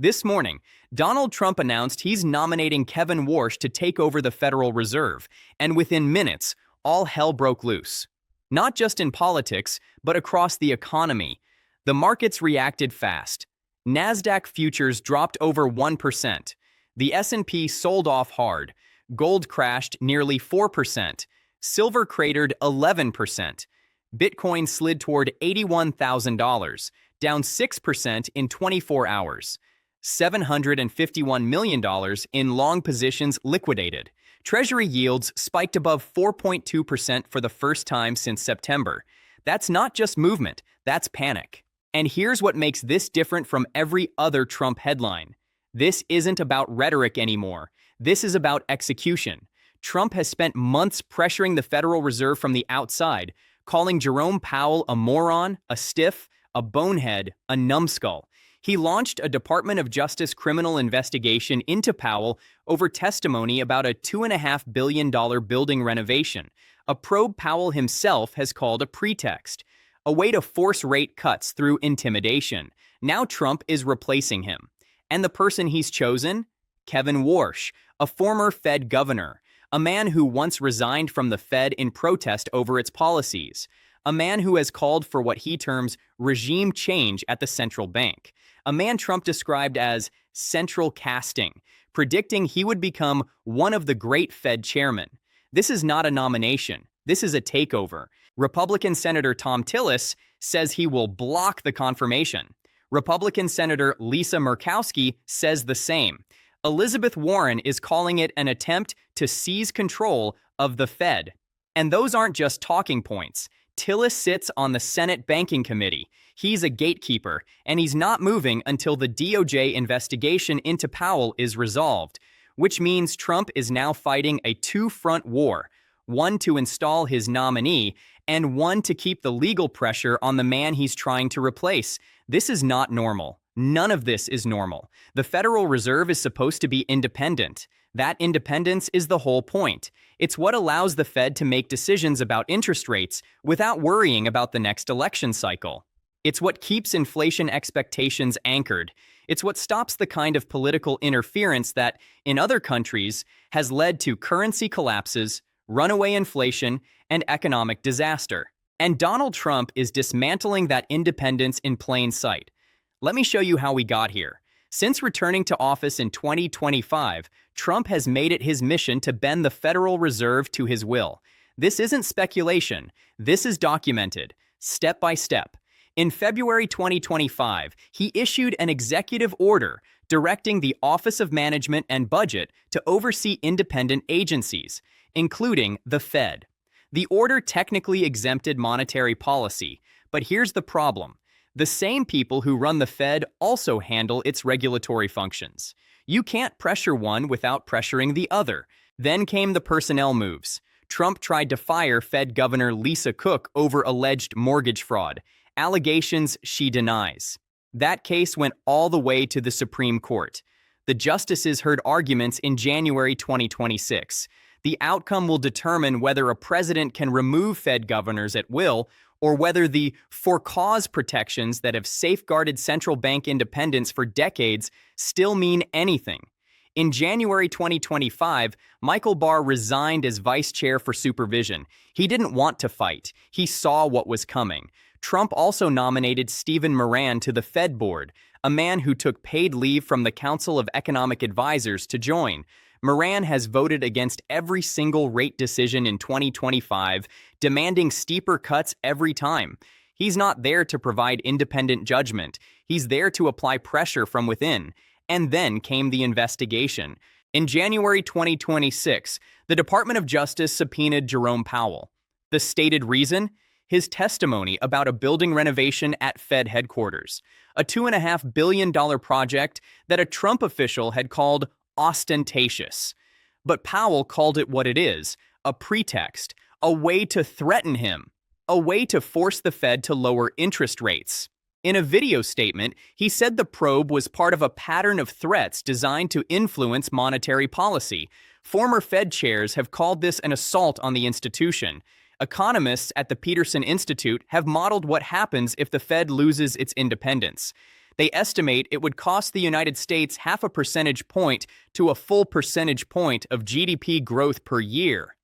This morning, Donald Trump announced he's nominating Kevin Warsh to take over the Federal Reserve, and within minutes, all hell broke loose. Not just in politics, but across the economy. The markets reacted fast. Nasdaq futures dropped over 1%. The S&P sold off hard. Gold crashed nearly 4%. Silver cratered 11%. Bitcoin slid toward $81,000, down 6% in 24 hours. $751 million in long positions liquidated. Treasury yields spiked above 4.2% for the first time since September. That's not just movement, that's panic. And here's what makes this different from every other Trump headline. This isn't about rhetoric anymore. This is about execution. Trump has spent months pressuring the Federal Reserve from the outside, calling Jerome Powell a moron, a stiff, a bonehead, a numbskull. He launched a Department of Justice criminal investigation into Powell over testimony about a $2.5 billion building renovation, a probe Powell himself has called a pretext, a way to force rate cuts through intimidation. Now Trump is replacing him. And the person he's chosen? Kevin Warsh, a former Fed governor, a man who once resigned from the Fed in protest over its policies, a man who has called for what he terms regime change at the central bank, a man Trump described as central casting, predicting he would become one of the great Fed chairmen. This is not a nomination. This is a takeover. Republican Senator Thom Tillis says he will block the confirmation. Republican Senator Lisa Murkowski says the same. Elizabeth Warren is calling it an attempt to seize control of the Fed. And those aren't just talking points. Tillis sits on the Senate Banking Committee. He's a gatekeeper, and he's not moving until the DOJ investigation into Powell is resolved, which means Trump is now fighting a two-front war, one to install his nominee and one to keep the legal pressure on the man he's trying to replace. This is not normal. None of this is normal. The Federal Reserve is supposed to be independent. That independence is the whole point. It's what allows the Fed to make decisions about interest rates without worrying about the next election cycle. It's what keeps inflation expectations anchored. It's what stops the kind of political interference that, in other countries, has led to currency collapses, runaway inflation, and economic disaster. And Donald Trump is dismantling that independence in plain sight. Let me show you how we got here. Since returning to office in 2025, Trump has made it his mission to bend the Federal Reserve to his will. This isn't speculation. This is documented, step by step. In February 2025, he issued an executive order directing the Office of Management and Budget to oversee independent agencies, including the Fed. The order technically exempted monetary policy, but here's the problem. The same people who run the Fed also handle its regulatory functions. You can't pressure one without pressuring the other. Then came the personnel moves. Trump tried to fire Fed Governor Lisa Cook over alleged mortgage fraud, allegations she denies. That case went all the way to the Supreme Court. The justices heard arguments in January 2026. The outcome will determine whether a president can remove Fed governors at will or whether the for-cause protections that have safeguarded central bank independence for decades still mean anything. In January 2025, Michael Barr resigned as vice chair for supervision. He didn't want to fight. He saw what was coming. Trump also nominated Stephen Moran to the Fed board, a man who took paid leave from the Council of Economic Advisors to join. Moran has voted against every single rate decision in 2025, demanding steeper cuts every time. He's not there to provide independent judgment. He's there to apply pressure from within. And then came the investigation. In January 2026, the Department of Justice subpoenaed Jerome Powell. The stated reason? His testimony about a building renovation at Fed headquarters, a $2.5 billion project that a Trump official had called ostentatious. But Powell called it what it is, a pretext, a way to threaten him, a way to force the Fed to lower interest rates. In a video statement, he said the probe was part of a pattern of threats designed to influence monetary policy. Former Fed chairs have called this an assault on the institution. Economists at the Peterson Institute have modeled what happens if the Fed loses its independence. They estimate it would cost the United States half a percentage point to a full percentage point of GDP growth per year.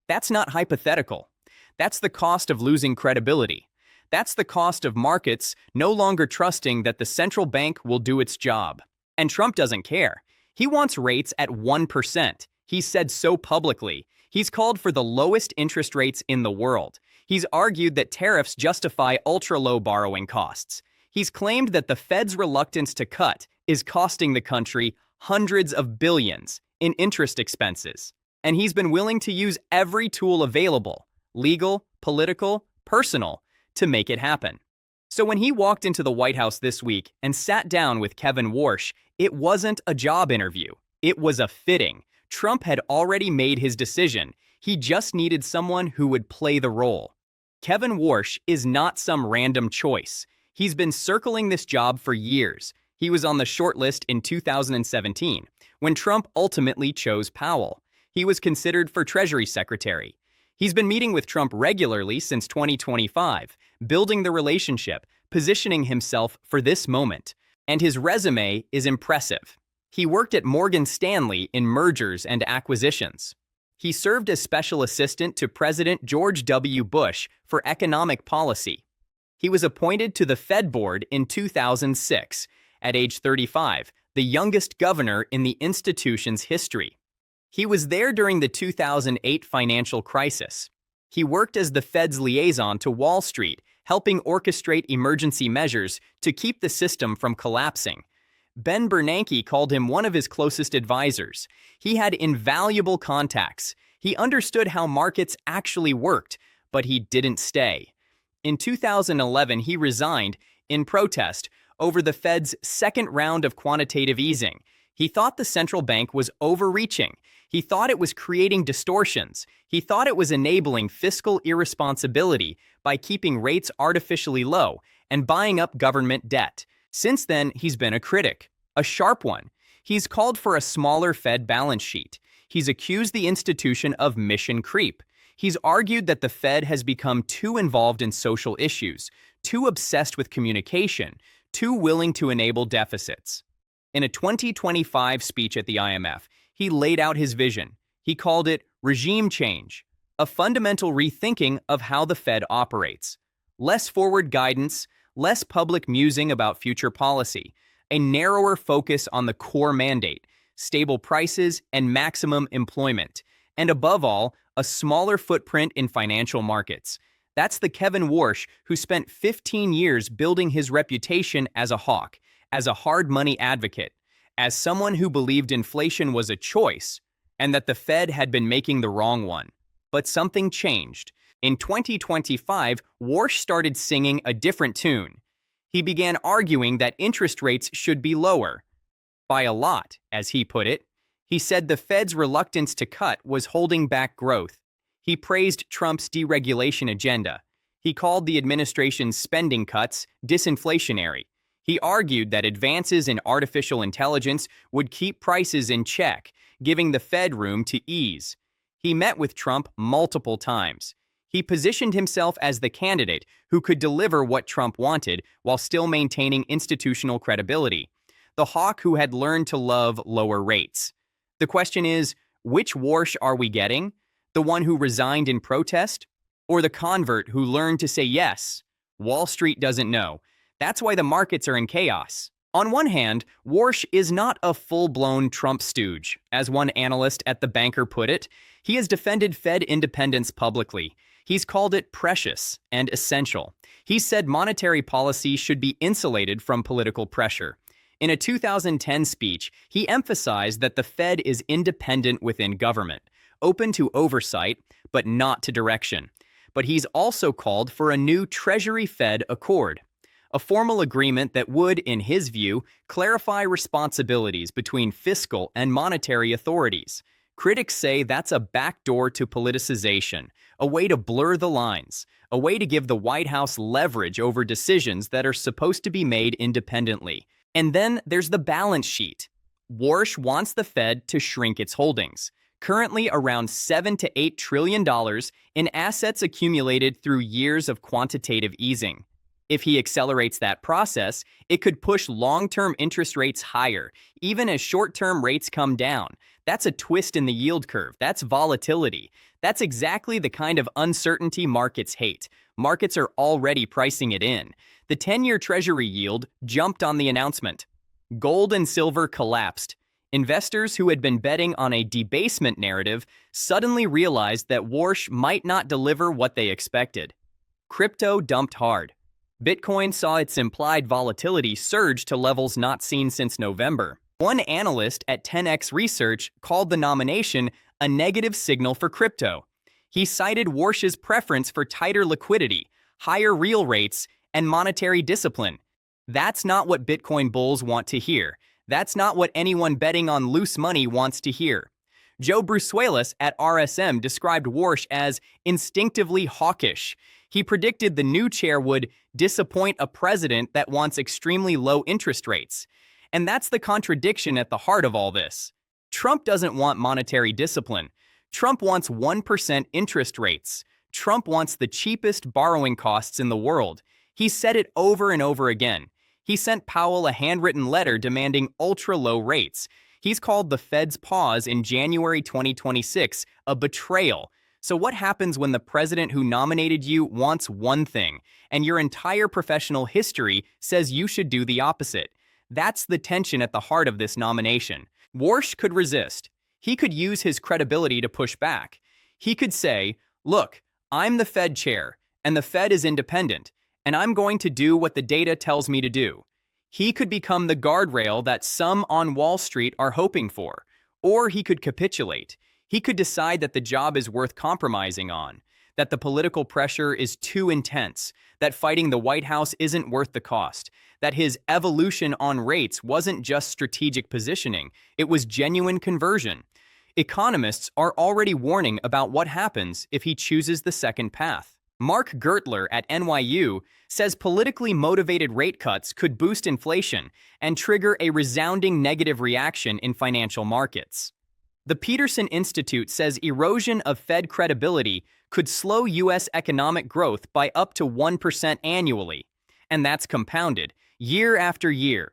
That's not hypothetical. That's the cost of losing credibility. That's the cost of markets no longer trusting that the central bank will do its job. And Trump doesn't care. He wants rates at 1%. He said so publicly. He's called for the lowest interest rates in the world. He's argued that tariffs justify ultra-low borrowing costs. He's claimed that the Fed's reluctance to cut is costing the country hundreds of billions in interest expenses. And he's been willing to use every tool available, legal, political, personal, to make it happen. So when he walked into the White House this week and sat down with Kevin Warsh, it wasn't a job interview. It was a fitting. Trump had already made his decision. He just needed someone who would play the role. Kevin Warsh is not some random choice. He's been circling this job for years. He was on the shortlist in 2017, when Trump ultimately chose Powell. He was considered for Treasury Secretary. He's been meeting with Trump regularly since 2025, building the relationship, positioning himself for this moment. And his resume is impressive. He worked at Morgan Stanley in mergers and acquisitions. He served as special assistant to President George W. Bush for economic policy. He was appointed to the Fed board in 2006, at age 35, the youngest governor in the institution's history. He was there during the 2008 financial crisis. He worked as the Fed's liaison to Wall Street, helping orchestrate emergency measures to keep the system from collapsing. Ben Bernanke called him one of his closest advisors. He had invaluable contacts. He understood how markets actually worked, but he didn't stay. In 2011, he resigned in protest over the Fed's second round of quantitative easing. He thought the central bank was overreaching. He thought it was creating distortions. He thought it was enabling fiscal irresponsibility by keeping rates artificially low and buying up government debt. Since then, he's been a critic, a sharp one. He's called for a smaller Fed balance sheet. He's accused the institution of mission creep. He's argued that the Fed has become too involved in social issues, too obsessed with communication, too willing to enable deficits. In a 2025 speech at the IMF, he laid out his vision. He called it regime change, a fundamental rethinking of how the Fed operates. Less forward guidance, less public musing about future policy, a narrower focus on the core mandate, stable prices and maximum employment, and above all, a smaller footprint in financial markets. That's the Kevin Warsh who spent 15 years building his reputation as a hawk, as a hard money advocate, as someone who believed inflation was a choice and that the Fed had been making the wrong one. But something changed. In 2025, Warsh started singing a different tune. He began arguing that interest rates should be lower. By a lot, as he put it. He said the Fed's reluctance to cut was holding back growth. He praised Trump's deregulation agenda. He called the administration's spending cuts disinflationary. He argued that advances in artificial intelligence would keep prices in check, giving the Fed room to ease. He met with Trump multiple times. He positioned himself as the candidate who could deliver what Trump wanted while still maintaining institutional credibility. The hawk who had learned to love lower rates. The question is, which Warsh are we getting? The one who resigned in protest? Or the convert who learned to say yes? Wall Street doesn't know. That's why the markets are in chaos. On one hand, Warsh is not a full-blown Trump stooge. As one analyst at The Banker put it, he has defended Fed independence publicly. He's called it precious and essential. He said monetary policy should be insulated from political pressure. In a 2010 speech, he emphasized that the Fed is independent within government, open to oversight, but not to direction. But he's also called for a new Treasury-Fed accord, a formal agreement that would, in his view, clarify responsibilities between fiscal and monetary authorities. Critics say that's a backdoor to politicization, a way to blur the lines, a way to give the White House leverage over decisions that are supposed to be made independently. And then there's the balance sheet. Warsh wants the Fed to shrink its holdings, currently around $7 to $8 trillion in assets accumulated through years of quantitative easing. If he accelerates that process, it could push long-term interest rates higher, even as short-term rates come down. That's a twist in the yield curve. That's volatility. That's exactly the kind of uncertainty markets hate. Markets are already pricing it in. The 10-year Treasury yield jumped on the announcement. Gold and silver collapsed. Investors who had been betting on a debasement narrative suddenly realized that Warsh might not deliver what they expected. Crypto dumped hard. Bitcoin saw its implied volatility surge to levels not seen since November. One analyst at 10x Research called the nomination a negative signal for crypto. He cited Warsh's preference for tighter liquidity, higher real rates, and monetary discipline. That's not what Bitcoin bulls want to hear. That's not what anyone betting on loose money wants to hear. Joe Brusuelas at RSM described Warsh as instinctively hawkish. He predicted the new chair would disappoint a president that wants extremely low interest rates. And that's the contradiction at the heart of all this. Trump doesn't want monetary discipline. Trump wants 1% interest rates. Trump wants the cheapest borrowing costs in the world. He said it over and over again. He sent Powell a handwritten letter demanding ultra-low rates. He's called the Fed's pause in January 2026 a betrayal. So what happens when the president who nominated you wants one thing, and your entire professional history says you should do the opposite? That's the tension at the heart of this nomination. Warsh could resist. He could use his credibility to push back. He could say, look, I'm the Fed chair, and the Fed is independent, and I'm going to do what the data tells me to do. He could become the guardrail that some on Wall Street are hoping for. Or he could capitulate. He could decide that the job is worth compromising on, that the political pressure is too intense, that fighting the White House isn't worth the cost, that his evolution on rates wasn't just strategic positioning, it was genuine conversion. Economists are already warning about what happens if he chooses the second path. Mark Gertler at NYU says politically motivated rate cuts could boost inflation and trigger a resounding negative reaction in financial markets. The Peterson Institute says erosion of Fed credibility could slow U.S. economic growth by up to 1% annually, and that's compounded year after year.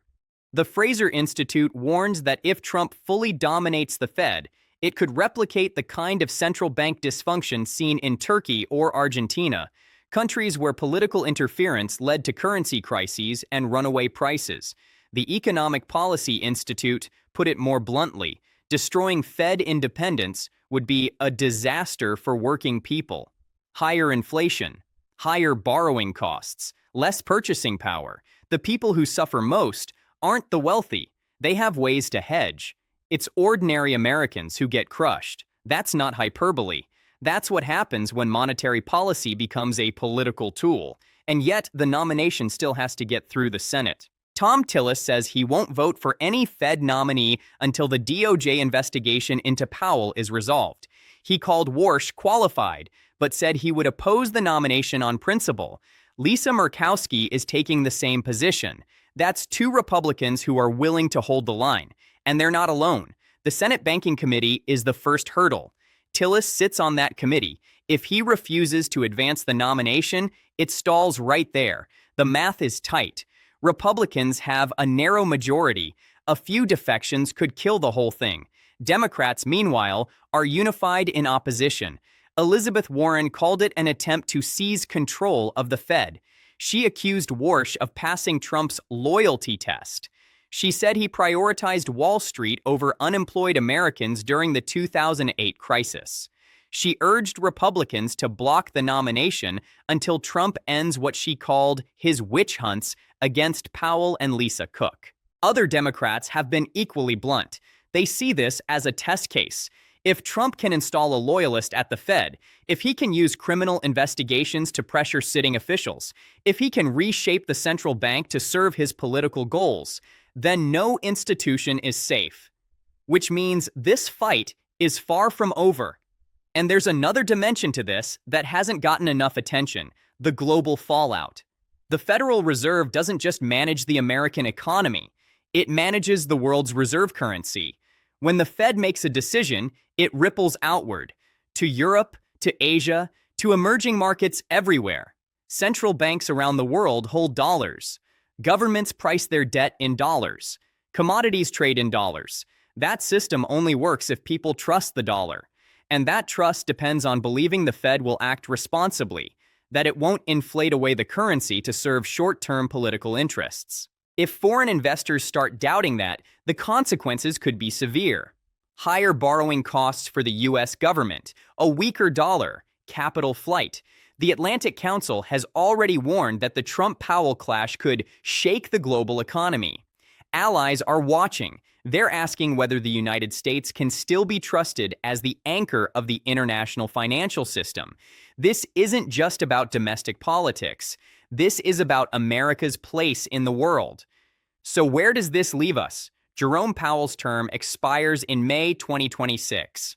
The Fraser Institute warns that if Trump fully dominates the Fed, it could replicate the kind of central bank dysfunction seen in Turkey or Argentina, countries where political interference led to currency crises and runaway prices. The Economic Policy Institute put it more bluntly: destroying Fed independence would be a disaster for working people. Higher inflation, higher borrowing costs, less purchasing power. The people who suffer most aren't the wealthy. They have ways to hedge. It's ordinary Americans who get crushed. That's not hyperbole. That's what happens when monetary policy becomes a political tool. And yet, the nomination still has to get through the Senate. Tom Tillis says he won't vote for any Fed nominee until the DOJ investigation into Powell is resolved. He called Warsh qualified, but said he would oppose the nomination on principle. Lisa Murkowski is taking the same position. That's two Republicans who are willing to hold the line. And they're not alone. The Senate Banking Committee is the first hurdle. Tillis sits on that committee. If he refuses to advance the nomination, it stalls right there. The math is tight. Republicans have a narrow majority. A few defections could kill the whole thing. Democrats, meanwhile, are unified in opposition. Elizabeth Warren called it an attempt to seize control of the Fed. She accused Warsh of passing Trump's loyalty test. She said he prioritized Wall Street over unemployed Americans during the 2008 crisis. She urged Republicans to block the nomination until Trump ends what she called his witch hunts against Powell and Lisa Cook. Other Democrats have been equally blunt. They see this as a test case. If Trump can install a loyalist at the Fed, if he can use criminal investigations to pressure sitting officials, if he can reshape the central bank to serve his political goals, then no institution is safe. Which means this fight is far from over. And there's another dimension to this that hasn't gotten enough attention: the global fallout. The Federal Reserve doesn't just manage the American economy, it manages the world's reserve currency. When the Fed makes a decision, it ripples outward, to Europe, to Asia, to emerging markets everywhere. Central banks around the world hold dollars. Governments price their debt in dollars. Commodities trade in dollars. That system only works if people trust the dollar. And that trust depends on believing the Fed will act responsibly, that it won't inflate away the currency to serve short-term political interests. If foreign investors start doubting that, the consequences could be severe. Higher borrowing costs for the US government, a weaker dollar, capital flight. The Atlantic Council has already warned that the Trump-Powell clash could shake the global economy. Allies are watching. They're asking whether the United States can still be trusted as the anchor of the international financial system. This isn't just about domestic politics. This is about America's place in the world. So where does this leave us? Jerome Powell's term expires in May 2026.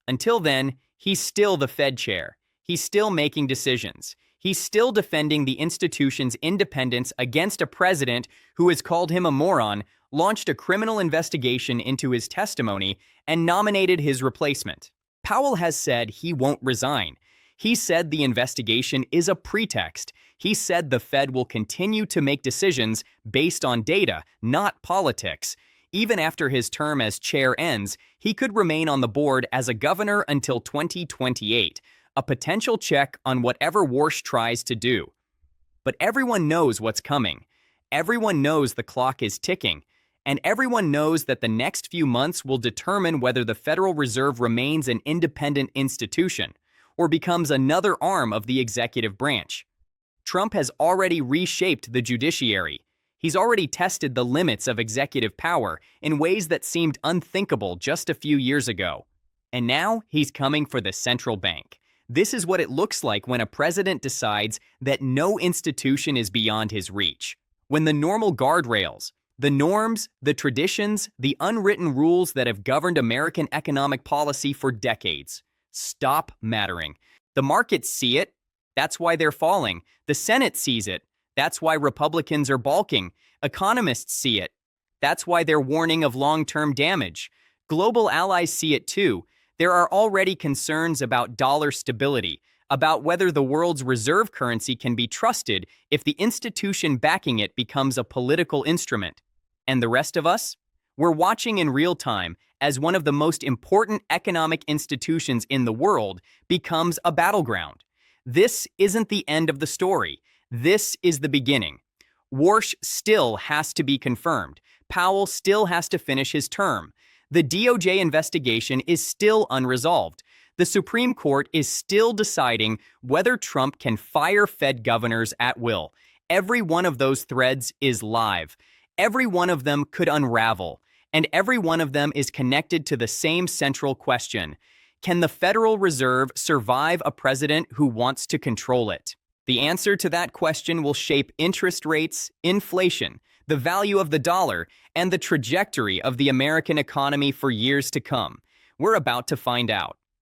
Until then, he's still the Fed chair. He's still making decisions. He's still defending the institution's independence against a president who has called him a moron, launched a criminal investigation into his testimony, and nominated his replacement. Powell has said he won't resign. He said the investigation is a pretext. He said the Fed will continue to make decisions based on data, not politics. Even after his term as chair ends, he could remain on the board as a governor until 2028, a potential check on whatever Warsh tries to do. But everyone knows what's coming. Everyone knows the clock is ticking. And everyone knows that the next few months will determine whether the Federal Reserve remains an independent institution or becomes another arm of the executive branch. Trump has already reshaped the judiciary. He's already tested the limits of executive power in ways that seemed unthinkable just a few years ago. And now he's coming for the central bank. This is what it looks like when a president decides that no institution is beyond his reach. When the normal guardrails, the norms, the traditions, the unwritten rules that have governed American economic policy for decades stop mattering. The markets see it. That's why they're falling. The Senate sees it. That's why Republicans are balking. Economists see it. That's why they're warning of long-term damage. Global allies see it too. There are already concerns about dollar stability, about whether the world's reserve currency can be trusted if the institution backing it becomes a political instrument. And the rest of us? We're watching in real time as one of the most important economic institutions in the world becomes a battleground. This isn't the end of the story. This is the beginning. Warsh still has to be confirmed. Powell still has to finish his term. The DOJ investigation is still unresolved. The Supreme Court is still deciding whether Trump can fire Fed governors at will. Every one of those threads is live. Every one of them could unravel. And every one of them is connected to the same central question. Can the Federal Reserve survive a president who wants to control it? The answer to that question will shape interest rates, inflation, the value of the dollar, and the trajectory of the American economy for years to come. We're about to find out.